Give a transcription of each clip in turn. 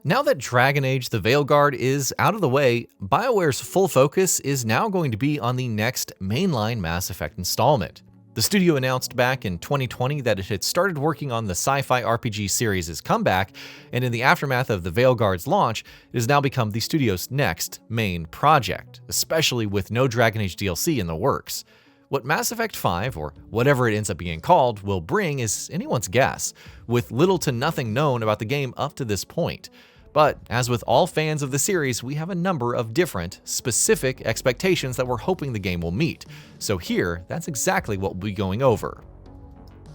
Now that Dragon Age: The Veilguard is out of the way, BioWare's full focus is now going to be on the next mainline Mass Effect installment. The studio announced back in 2020 that it had started working on the sci-fi RPG series' comeback, and in the aftermath of the Veilguard's launch, it has now become the studio's next main project, especially with no Dragon Age DLC in the works. What Mass Effect 5, or whatever it ends up being called, will bring is anyone's guess, with little to nothing known about the game up to this point. But as with all fans of the series, we have a number of different, specific expectations that we're hoping the game will meet. So here, that's exactly what we'll be going over.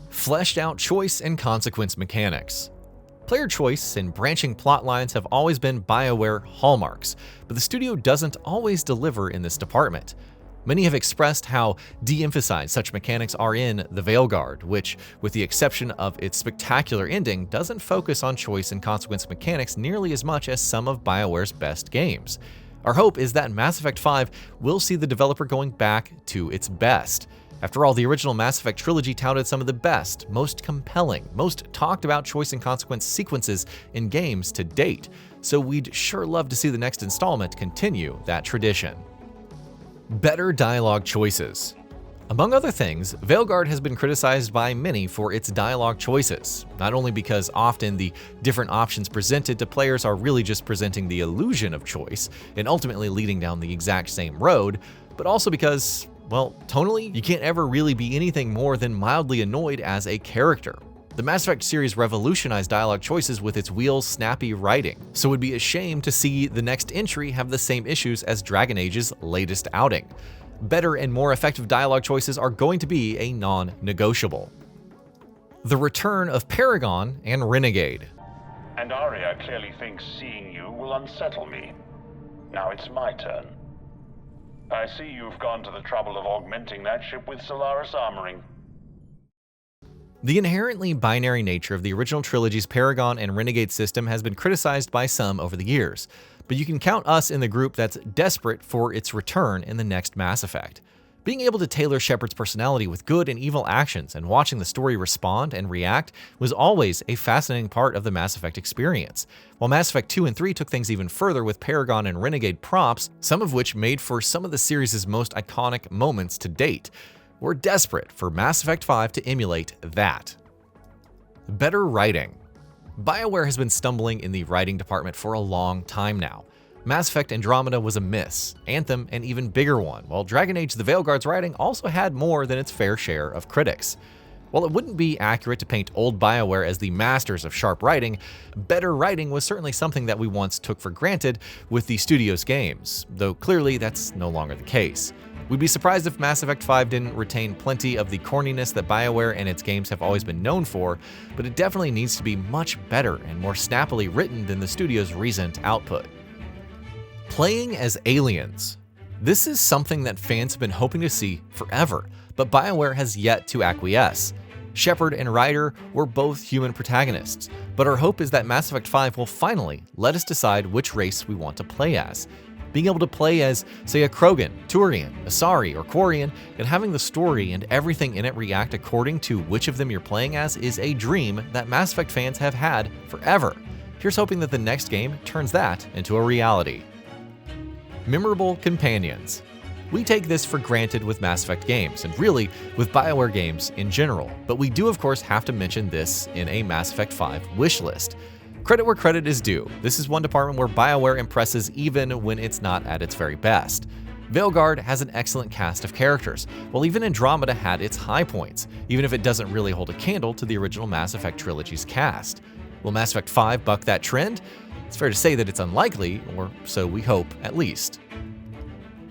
Fleshed out choice and consequence mechanics. Player choice and branching plot lines have always been BioWare hallmarks, but the studio doesn't always deliver in this department. Many have expressed how de-emphasized such mechanics are in The Veilguard, which, with the exception of its spectacular ending, doesn't focus on choice and consequence mechanics nearly as much as some of BioWare's best games. Our hope is that Mass Effect 5 will see the developer going back to its best. After all, the original Mass Effect trilogy touted some of the best, most compelling, most talked about choice and consequence sequences in games to date, so we'd sure love to see the next installment continue that tradition. Better dialogue choices. Among other things, Veilguard has been criticized by many for its dialogue choices, not only because often the different options presented to players are really just presenting the illusion of choice and ultimately leading down the exact same road, but also because, well, tonally, you can't ever really be anything more than mildly annoyed as a character. The Mass Effect series revolutionized dialogue choices with its wheel-snappy writing, so it would be a shame to see the next entry have the same issues as Dragon Age's latest outing. Better and more effective dialogue choices are going to be a non-negotiable. The return of Paragon and Renegade. And Arya clearly thinks seeing you will unsettle me. Now it's my turn. I see you've gone to the trouble of augmenting that ship with Solaris armoring. The inherently binary nature of the original trilogy's Paragon and Renegade system has been criticized by some over the years, but you can count us in the group that's desperate for its return in the next Mass Effect. Being able to tailor Shepard's personality with good and evil actions and watching the story respond and react was always a fascinating part of the Mass Effect experience, while Mass Effect 2 and 3 took things even further with Paragon and Renegade props, some of which made for some of the series' most iconic moments to date. We're desperate for Mass Effect 5 to emulate that. Better writing. BioWare has been stumbling in the writing department for a long time now. Mass Effect Andromeda was a miss, Anthem an even bigger one, while Dragon Age: The Veilguard's writing also had more than its fair share of critics. While it wouldn't be accurate to paint old BioWare as the masters of sharp writing, better writing was certainly something that we once took for granted with the studio's games, though clearly that's no longer the case. We'd be surprised if Mass Effect 5 didn't retain plenty of the corniness that BioWare and its games have always been known for, but it definitely needs to be much better and more snappily written than the studio's recent output. Playing as aliens. This is something that fans have been hoping to see forever, but BioWare has yet to acquiesce. Shepard and Ryder were both human protagonists, but our hope is that Mass Effect 5 will finally let us decide which race we want to play as. Being able to play as, say, a Krogan, Turian, Asari, or Quarian, and having the story and everything in it react according to which of them you're playing as is a dream that Mass Effect fans have had forever. Here's hoping that the next game turns that into a reality. Memorable companions. We take this for granted with Mass Effect games, and really with BioWare games in general, but we do of course have to mention this in a Mass Effect 5 wishlist. Credit where credit is due. This is one department where BioWare impresses even when it's not at its very best. Veilguard has an excellent cast of characters, while even Andromeda had its high points, even if it doesn't really hold a candle to the original Mass Effect trilogy's cast. Will Mass Effect 5 buck that trend? It's fair to say that it's unlikely, or so we hope at least.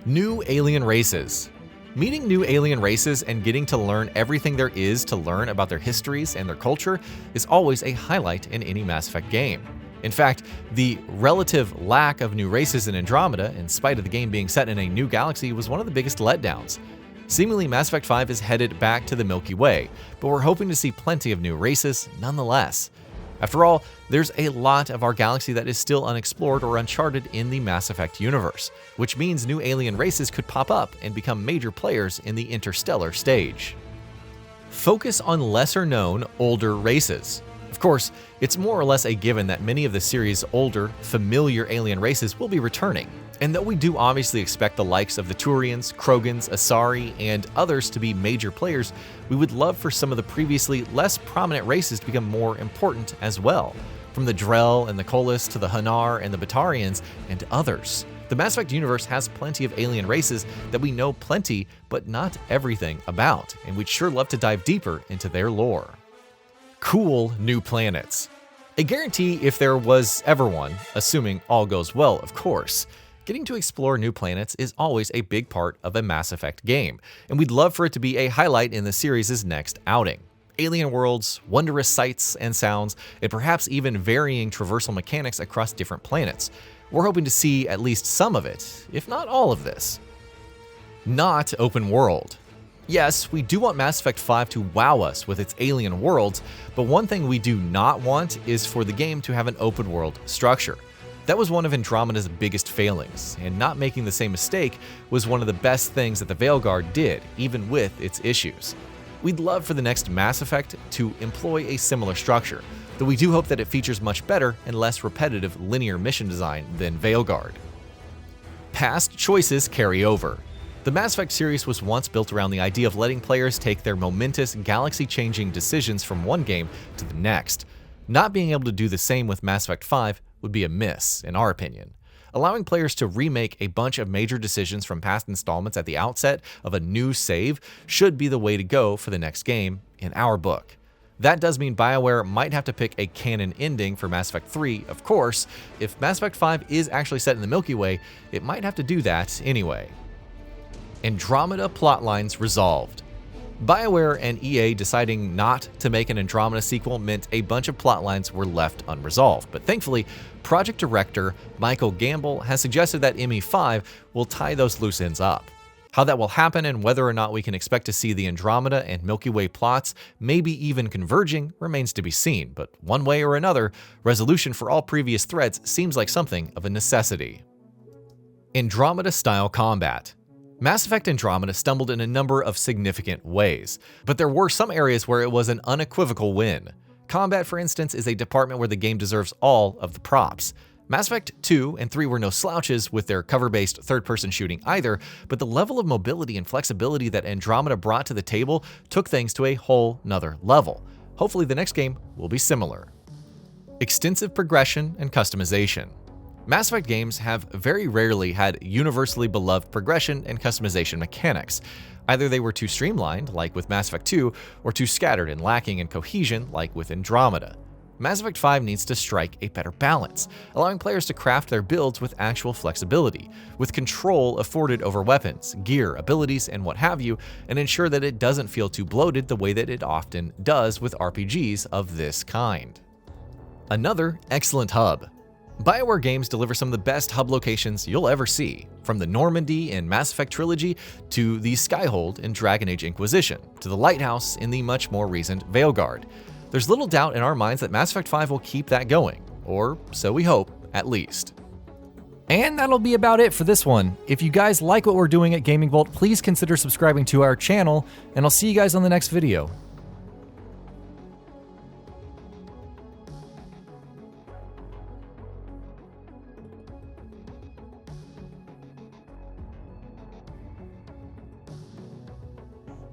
New alien races. Meeting new alien races and getting to learn everything there is to learn about their histories and their culture is always a highlight in any Mass Effect game. In fact, the relative lack of new races in Andromeda, in spite of the game being set in a new galaxy, was one of the biggest letdowns. Seemingly, Mass Effect 5 is headed back to the Milky Way, but we're hoping to see plenty of new races nonetheless. After all, there's a lot of our galaxy that is still unexplored or uncharted in the Mass Effect universe, which means new alien races could pop up and become major players in the interstellar stage. Focus on lesser-known, older races. Of course, it's more or less a given that many of the series' older, familiar alien races will be returning. And though we do obviously expect the likes of the Turians, Krogans, Asari, and others to be major players, we would love for some of the previously less prominent races to become more important as well. From the Drell and the Kolis to the Hanar and the Batarians and others. The Mass Effect universe has plenty of alien races that we know plenty, but not everything about, and we'd sure love to dive deeper into their lore. Cool new planets. A guarantee if there was ever one, assuming all goes well, of course. Getting to explore new planets is always a big part of a Mass Effect game, and we'd love for it to be a highlight in the series' next outing. Alien worlds, wondrous sights and sounds, and perhaps even varying traversal mechanics across different planets. We're hoping to see at least some of it, if not all of this. Not open world. Yes, we do want Mass Effect 5 to wow us with its alien worlds, but one thing we do not want is for the game to have an open world structure. That was one of Andromeda's biggest failings, and not making the same mistake was one of the best things that the Veilguard did, even with its issues. We'd love for the next Mass Effect to employ a similar structure, though we do hope that it features much better and less repetitive linear mission design than Veilguard. Past choices carry over. The Mass Effect series was once built around the idea of letting players take their momentous, galaxy-changing decisions from one game to the next. Not being able to do the same with Mass Effect 5 would be a miss, in our opinion. Allowing players to remake a bunch of major decisions from past installments at the outset of a new save should be the way to go for the next game, in our book. That does mean BioWare might have to pick a canon ending for Mass Effect 3, of course. If Mass Effect 5 is actually set in the Milky Way, it might have to do that anyway. Andromeda plotlines resolved. BioWare and EA deciding not to make an Andromeda sequel meant a bunch of plotlines were left unresolved, but thankfully, project director Michael Gamble has suggested that ME5 will tie those loose ends up. How that will happen and whether or not we can expect to see the Andromeda and Milky Way plots maybe even converging remains to be seen, but one way or another, resolution for all previous threads seems like something of a necessity. Andromeda-style combat. Mass Effect Andromeda stumbled in a number of significant ways, but there were some areas where it was an unequivocal win. Combat, for instance, is a department where the game deserves all of the props. Mass Effect 2 and 3 were no slouches with their cover-based third-person shooting either, but the level of mobility and flexibility that Andromeda brought to the table took things to a whole nother level. Hopefully the next game will be similar. Extensive progression and customization. Mass Effect games have very rarely had universally beloved progression and customization mechanics. Either they were too streamlined, like with Mass Effect 2, or too scattered and lacking in cohesion, like with Andromeda. Mass Effect 5 needs to strike a better balance, allowing players to craft their builds with actual flexibility, with control afforded over weapons, gear, abilities, and what have you, and ensure that it doesn't feel too bloated the way that it often does with RPGs of this kind. Another excellent hub. BioWare games deliver some of the best hub locations you'll ever see, from the Normandy in Mass Effect Trilogy to the Skyhold in Dragon Age Inquisition, to the Lighthouse in the much more recent Veilguard. There's little doubt in our minds that Mass Effect 5 will keep that going, or so we hope, at least. And that'll be about it for this one. If you guys like what we're doing at Gaming Vault, please consider subscribing to our channel, and I'll see you guys on the next video.